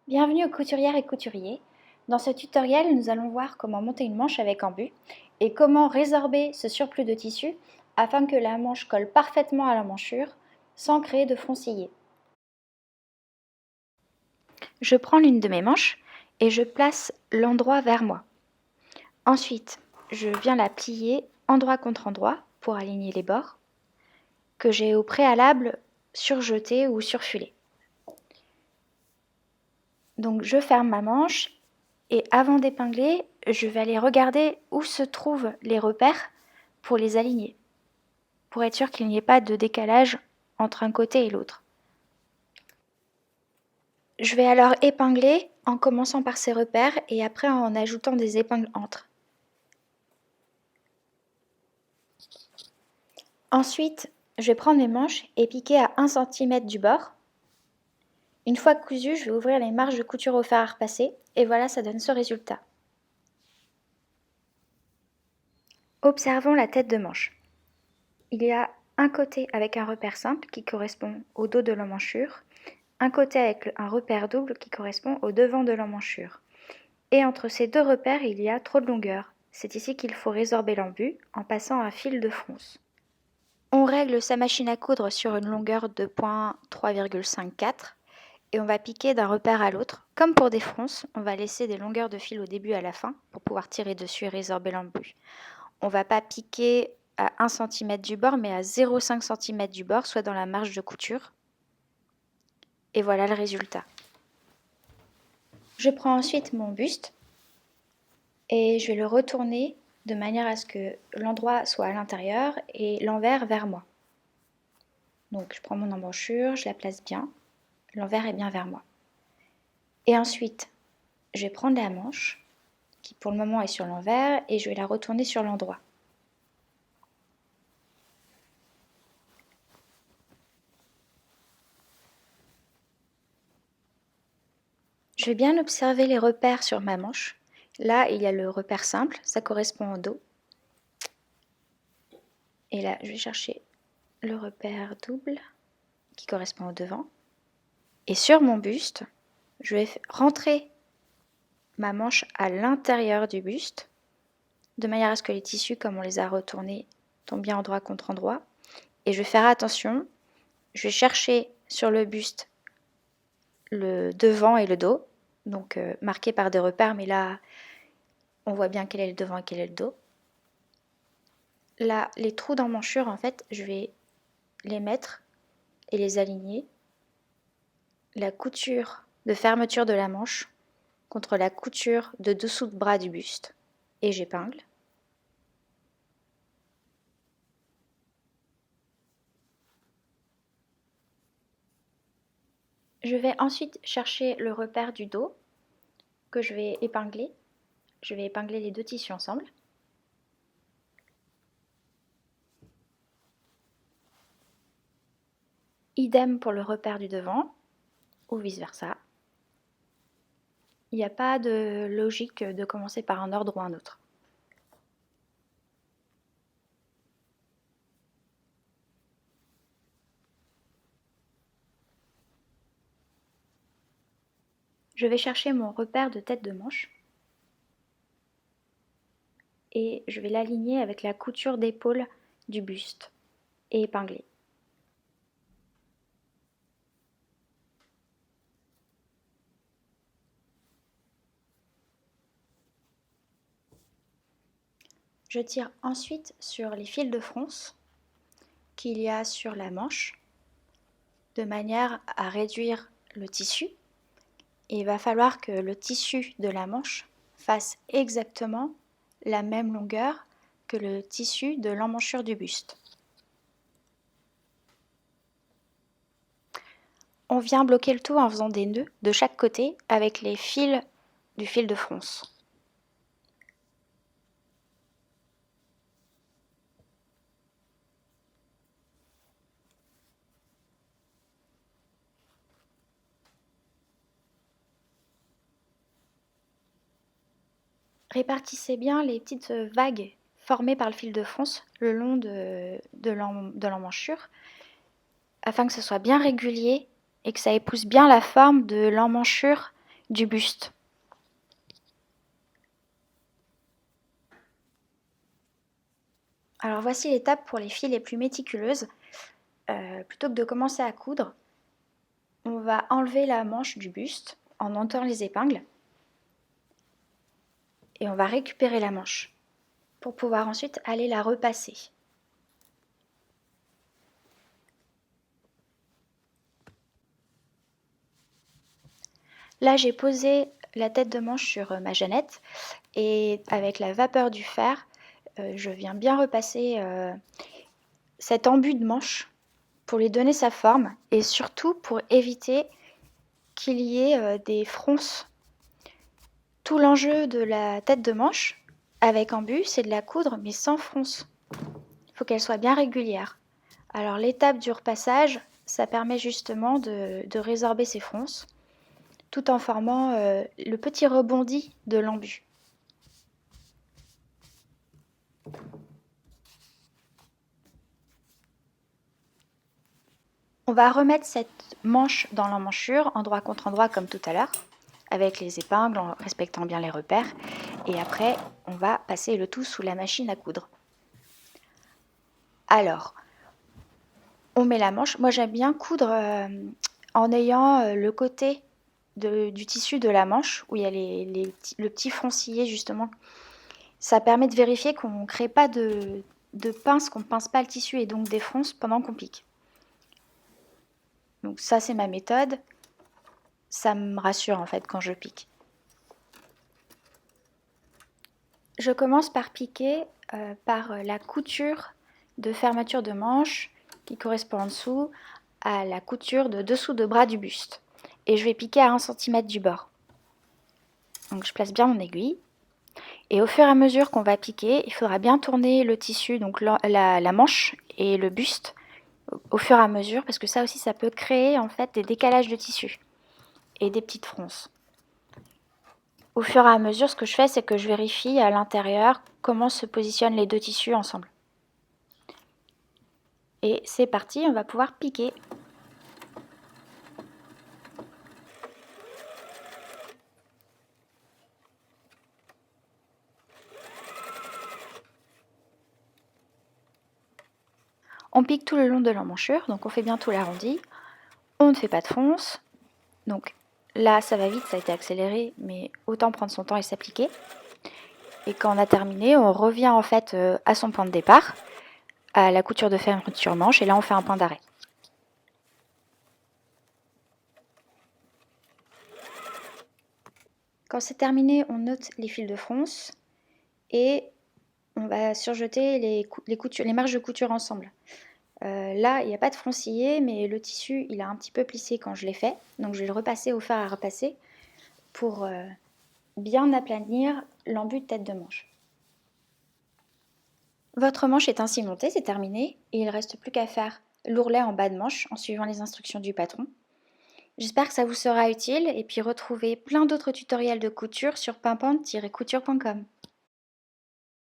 Bienvenue aux couturières et couturiers. Dans ce tutoriel, nous allons voir comment monter une manche avec embu et comment résorber ce surplus de tissu afin que la manche colle parfaitement à la manchure sans créer de froncillés. Je prends l'une de mes manches et je place l'endroit vers moi. Ensuite, je viens la plier endroit contre endroit pour aligner les bords que j'ai au préalable surjetés ou surfulés. Donc je ferme ma manche et avant d'épingler, je vais aller regarder où se trouvent les repères pour les aligner, pour être sûr qu'il n'y ait pas de décalage entre un côté et l'autre. Je vais alors épingler en commençant par ces repères et après en ajoutant des épingles entre. Ensuite, je vais prendre mes manches et piquer à 1 cm du bord. Une fois cousu, je vais ouvrir les marges de couture au fer à repasser et voilà, ça donne ce résultat. Observons la tête de manche. Il y a un côté avec un repère simple qui correspond au dos de l'emmanchure, un côté avec un repère double qui correspond au devant de l'emmanchure. Et entre ces deux repères, il y a trop de longueur. C'est ici qu'il faut résorber l'embu en passant un fil de fronce. On règle sa machine à coudre sur une longueur de point 3,54 et on va piquer d'un repère à l'autre. Comme pour des fronces, on va laisser des longueurs de fil au début et à la fin pour pouvoir tirer dessus et résorber l'embu. On ne va pas piquer à 1 cm du bord, mais à 0,5 cm du bord, soit dans la marge de couture. Et voilà le résultat. Je prends ensuite mon buste et je vais le retourner de manière à ce que l'endroit soit à l'intérieur et l'envers vers moi. Donc je prends mon emmanchure, je la place bien, l'envers est bien vers moi. Et ensuite, je vais prendre la manche, qui pour le moment est sur l'envers, et je vais la retourner sur l'endroit. Je vais bien observer les repères sur ma manche. Là, il y a le repère simple, ça correspond au dos. Et là, je vais chercher le repère double, qui correspond au devant. Et sur mon buste, je vais rentrer ma manche à l'intérieur du buste, de manière à ce que les tissus, comme on les a retournés, tombent bien endroit contre endroit. Et je vais faire attention, je vais chercher sur le buste le devant et le dos, donc marqués par des repères, mais là, on voit bien quel est le devant et quel est le dos. Là, les trous d'emmanchure, en fait, je vais les mettre et les aligner. La couture de fermeture de la manche contre la couture de dessous de bras du buste. Et j'épingle. Je vais ensuite chercher le repère du dos que je vais épingler. Je vais épingler les deux tissus ensemble. Idem pour le repère du devant, ou vice-versa. Il n'y a pas de logique de commencer par un ordre ou un autre. Je vais chercher mon repère de tête de manche et je vais l'aligner avec la couture d'épaule du buste et épingler. Je tire ensuite sur les fils de fronce qu'il y a sur la manche de manière à réduire le tissu. Et il va falloir que le tissu de la manche fasse exactement la même longueur que le tissu de l'emmanchure du buste. On vient bloquer le tout en faisant des nœuds de chaque côté avec les fils du fil de fronce. Répartissez bien les petites vagues formées par le fil de fronce le long de l'emmanchure afin que ce soit bien régulier et que ça épouse bien la forme de l'emmanchure du buste. Alors voici l'étape pour les filles les plus méticuleuses. Plutôt que de commencer à coudre, on va enlever la manche du buste en montant les épingles et on va récupérer la manche pour pouvoir ensuite aller la repasser. Là, j'ai posé la tête de manche sur ma jeannette et avec la vapeur du fer, je viens bien repasser cet embut de manche pour lui donner sa forme et surtout pour éviter qu'il y ait des fronces. Tout l'enjeu de la tête de manche avec embut, c'est de la coudre mais sans fronce. Il faut qu'elle soit bien régulière. Alors l'étape du repassage, ça permet justement de résorber ces fronces tout en formant le petit rebondi de l'embut. On va remettre cette manche dans l'emmanchure, endroit contre endroit comme tout à l'heure, avec les épingles en respectant bien les repères. Et après, on va passer le tout sous la machine à coudre. Alors, on met la manche. Moi, j'aime bien coudre en ayant le côté du tissu de la manche, où il y a le petit froncillet justement. Ça permet de vérifier qu'on ne crée pas de pince, qu'on ne pince pas le tissu et donc des fronces pendant qu'on pique. Donc ça, c'est ma méthode. Ça me rassure en fait quand je pique. Je commence par piquer par la couture de fermeture de manche qui correspond en dessous à la couture de dessous de bras du buste. Et je vais piquer à 1 cm du bord. Donc je place bien mon aiguille. Et au fur et à mesure qu'on va piquer, il faudra bien tourner le tissu, donc la manche et le buste, au fur et à mesure, parce que ça aussi, ça peut créer en fait des décalages de tissu et des petites fronces. Au fur et à mesure, ce que je fais, c'est que je vérifie à l'intérieur comment se positionnent les deux tissus ensemble. Et c'est parti, on va pouvoir piquer. On pique tout le long de l'emmanchure, donc on fait bien tout l'arrondi. On ne fait pas de fronce. Donc là, ça va vite, ça a été accéléré, mais autant prendre son temps et s'appliquer. Et quand on a terminé, on revient en fait à son point de départ, à la couture de fermeture manche, et là on fait un point d'arrêt. Quand c'est terminé, on note les fils de fronce et on va surjeter les marges de couture ensemble. Là, il n'y a pas de froncillet, mais le tissu, il a un petit peu plissé quand je l'ai fait. Donc je vais le repasser au fer à repasser pour bien aplanir l'embut de tête de manche. Votre manche est ainsi montée, c'est terminé, et il ne reste plus qu'à faire l'ourlet en bas de manche en suivant les instructions du patron. J'espère que ça vous sera utile et puis retrouvez plein d'autres tutoriels de couture sur pimpante-couture.com.